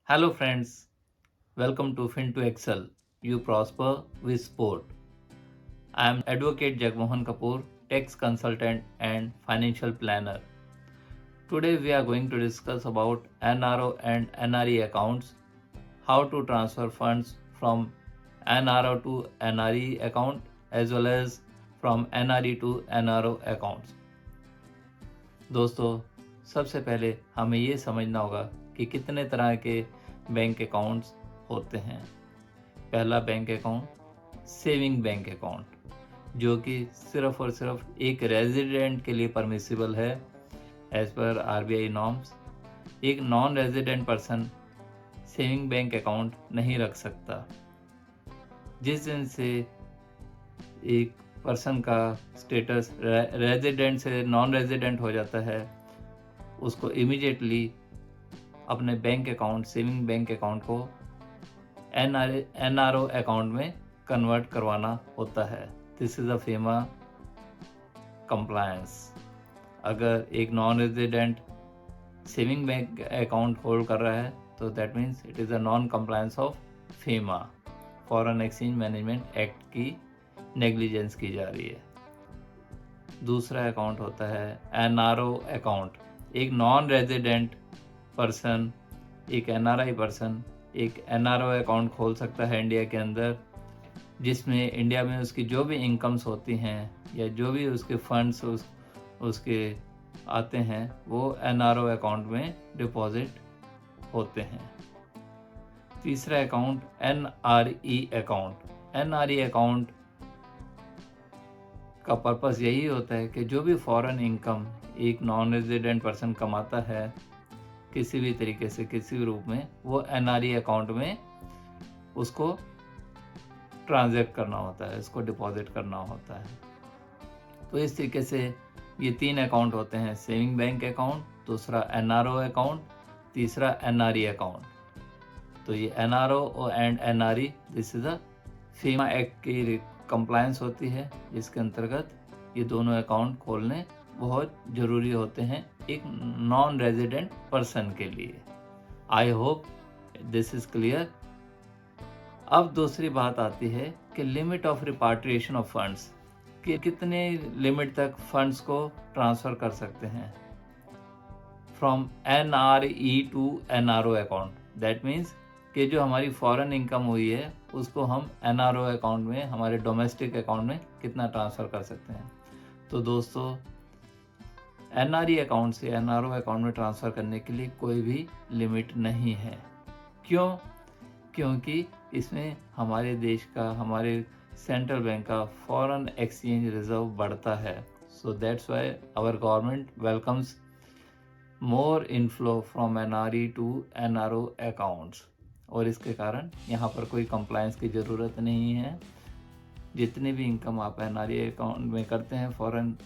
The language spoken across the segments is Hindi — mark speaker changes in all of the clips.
Speaker 1: Hello, friends. Welcome to Fin to Excel. You prosper with sport. I am Advocate Jagmohan Kapoor, tax consultant and financial planner. Today we are going to discuss about NRO and NRE accounts, how to transfer funds from NRO to NRE account as well as from NRE to NRO accounts. दोस्तों, सबसे पहले हमें ये समझना होगा कि कितने तरह के बैंक अकाउंट्स होते हैं। पहला bank account saving bank account, जो कि सिर्फ और सिर्फ एक रेजिडेंट के लिए परमिसिबल है एज पर आरबीआई नॉर्म्स। एक non resident person saving bank account नहीं रख सकता। जिस दिन से एक पर्सन का स्टेटस रेजिडेंट से नॉन रेजिडेंट हो जाता है, उसको इमीडिएटली अपने bank account saving bank account को एनआरओ अकाउंट में कन्वर्ट करवाना होता है। This is a FEMA compliance. अगर एक non resident saving bank account hold कर रहा है तो that means it is a non compliance of FEMA, foreign exchange management act की नेग्लिजेंस की जा रही है। दूसरा अकाउंट होता है एनआरओ अकाउंट। एक नॉन रेजिडेंट पर्सन, एक एनआरआई पर्सन एक एनआरओ अकाउंट खोल सकता है इंडिया के अंदर, जिसमें इंडिया में उसकी जो भी इनकम्स होती हैं या जो भी उसके फंड्स उसके आते हैं वो एनआरओ अकाउंट में डिपॉजिट होते हैं। तीसरा account NRE account. NRE account का पर्पस यही होता है कि जो भी फॉरेन इनकम एक नॉन रेजिडेंट पर्सन कमाता है किसी भी तरीके से किसी भी रूप में, वो एनआरई अकाउंट में उसको ट्रांजैक्ट करना होता है, इसको डिपॉजिट करना होता है। तो इस तरीके से ये तीन अकाउंट होते हैं, सेविंग बैंक अकाउंट, दूसरा एनआरओ अकाउंट, तीसरा एनआरई अकाउंट। तो ये NRO and NRE this is a FEMA act की कंप्लायंस होती है, जिसके अंतर्गत ये दोनों अकाउंट खोलने बहुत ज़रूरी होते हैं एक नॉन रेजिडेंट पर्सन के लिए। I hope this is clear. अब दूसरी बात आती है कि लिमिट ऑफ रिपाट्रिएशन ऑफ फंड्स, कि कितने लिमिट तक फंड्स को ट्रांसफ़र कर सकते हैं from NRE to NRO account. That means कि जो हमारी फॉरेन इनकम हुई है उसको हम एनआरओ अकाउंट में, हमारे डोमेस्टिक अकाउंट में कितना ट्रांसफ़र कर सकते हैं। तो दोस्तों, एनआरई अकाउंट से एनआरओ अकाउंट में ट्रांसफ़र करने के लिए कोई भी लिमिट नहीं है। क्यों? क्योंकि इसमें हमारे देश का, हमारे सेंट्रल बैंक का फॉरेन एक्सचेंज रिजर्व बढ़ता है। So that's why our government welcomes more inflow from NRE to NRO accounts. और इसके कारण यहाँ पर कोई कंप्लायंस की ज़रूरत नहीं है। जितनी भी इनकम आप एनआरई अकाउंट में करते हैं, फॉरेन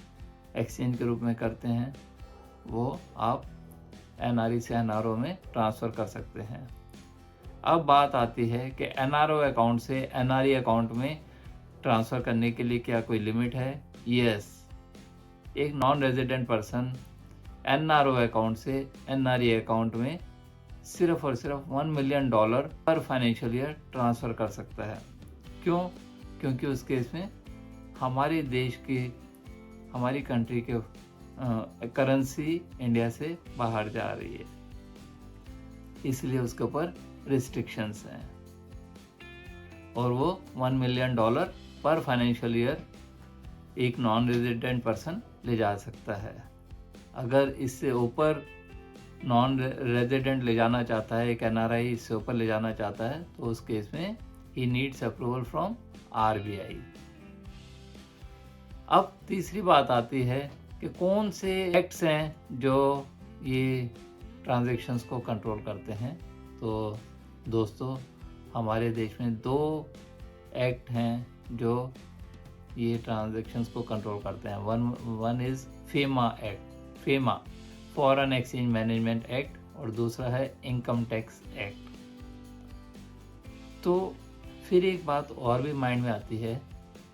Speaker 1: एक्सचेंज के रूप में करते हैं, वो आप एनआरई से एनआरओ में ट्रांसफ़र कर सकते हैं। अब बात आती है कि एनआरओ अकाउंट से एनआरई अकाउंट में ट्रांसफ़र करने के लिए क्या कोई लिमिट है? यस। एक non resident person NRO account से एनआरई अकाउंट में सिर्फ और सिर्फ $1 मिलियन पर फाइनेंशियल ईयर ट्रांसफ़र कर सकता है। क्यों? क्योंकि उस केस में हमारे देश की, हमारी कंट्री के करेंसी इंडिया से बाहर जा रही है, इसलिए उसके ऊपर रिस्ट्रिक्शंस हैं और वो $1 मिलियन पर फाइनेंशियल ईयर एक नॉन रेजिडेंट पर्सन ले जा सकता है। अगर इससे ऊपर नॉन रेजिडेंट ले जाना चाहता है, एक एनआरआई इससे ऊपर ले जाना चाहता है, तो उस केस में he needs approval from RBI. अब तीसरी बात आती है कि कौन से एक्ट्स हैं जो ये ट्रांजैक्शंस को कंट्रोल करते हैं। तो दोस्तों, हमारे देश में 2 एक्ट हैं जो ये ट्रांजैक्शंस को कंट्रोल करते हैं। One is FEMA act, FEMA foreign exchange management act, और दूसरा है इनकम टैक्स एक्ट। तो फिर एक बात और भी माइंड में आती है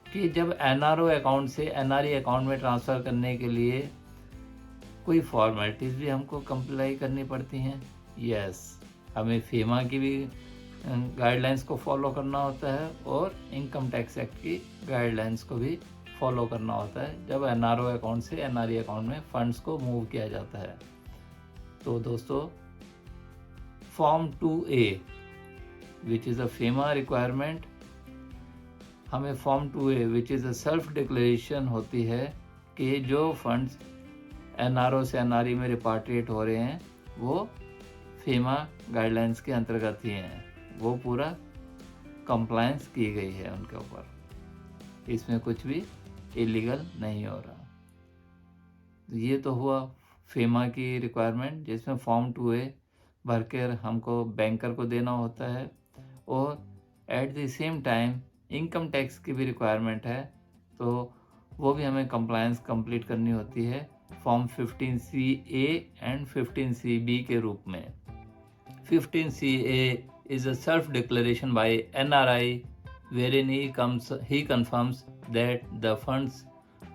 Speaker 1: कि जब एनआरओ अकाउंट से एनआरई अकाउंट में ट्रांसफ़र करने के लिए कोई फॉर्मेलिटीज़ भी हमको कंप्लाई करनी पड़ती हैं। यस, हमें फेमा की भी गाइडलाइंस को फॉलो करना होता है और इनकम टैक्स एक्ट की गाइडलाइंस को भी फॉलो करना होता है जब एनआरओ अकाउंट से एनआरई अकाउंट में फंड्स को मूव किया जाता है। तो दोस्तों, form 2A which is a FEMA requirement, हमें form 2A which is a self declaration होती है कि जो फंड्स एनआरओ से एनआरई में रिपाट्रिएट हो रहे हैं वो फेमा गाइडलाइंस के अंतर्गत ही हैं, वो पूरा कंप्लायंस की गई है उनके ऊपर, इसमें कुछ भी इलीगल नहीं हो रहा। ये तो हुआ फेमा की रिक्वायरमेंट जिसमें फॉर्म 2A भर कर हमको बैंकर को देना होता है और at the same time income tax की भी रिक्वायरमेंट है, तो वो भी हमें कंप्लायंस कंप्लीट करनी होती है फॉर्म 15CA एंड 15CB के रूप में। 15CA is a self-declaration by NRI wherein he confirms that the funds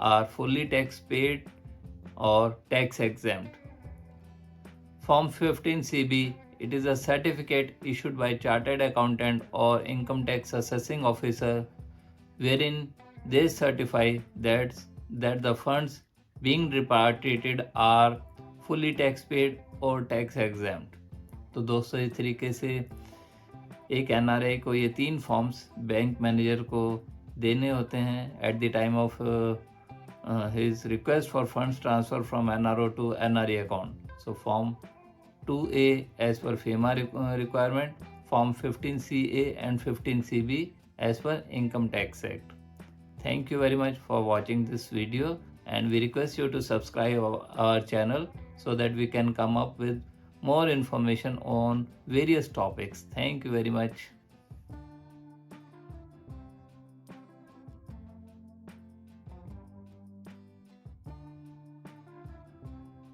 Speaker 1: are fully tax paid or tax exempt. Form 15CB, it is a certificate issued by chartered accountant or income tax assessing officer wherein they certify that the funds being repatriated are fully tax paid or tax exempt. तो दोस्तों, इस तरीके से एक एनआरआई को ये 3 फॉर्म्स बैंक मैनेजर को देने होते हैं at the time of his request for funds transfer from NRO to NRE account. So form 2A as per FEMA requirement, form 15CA and 15CB as per income tax act. Thank you very much for watching this video, and we request you to subscribe our channel so that we can come up with more information on various topics. Thank you very much.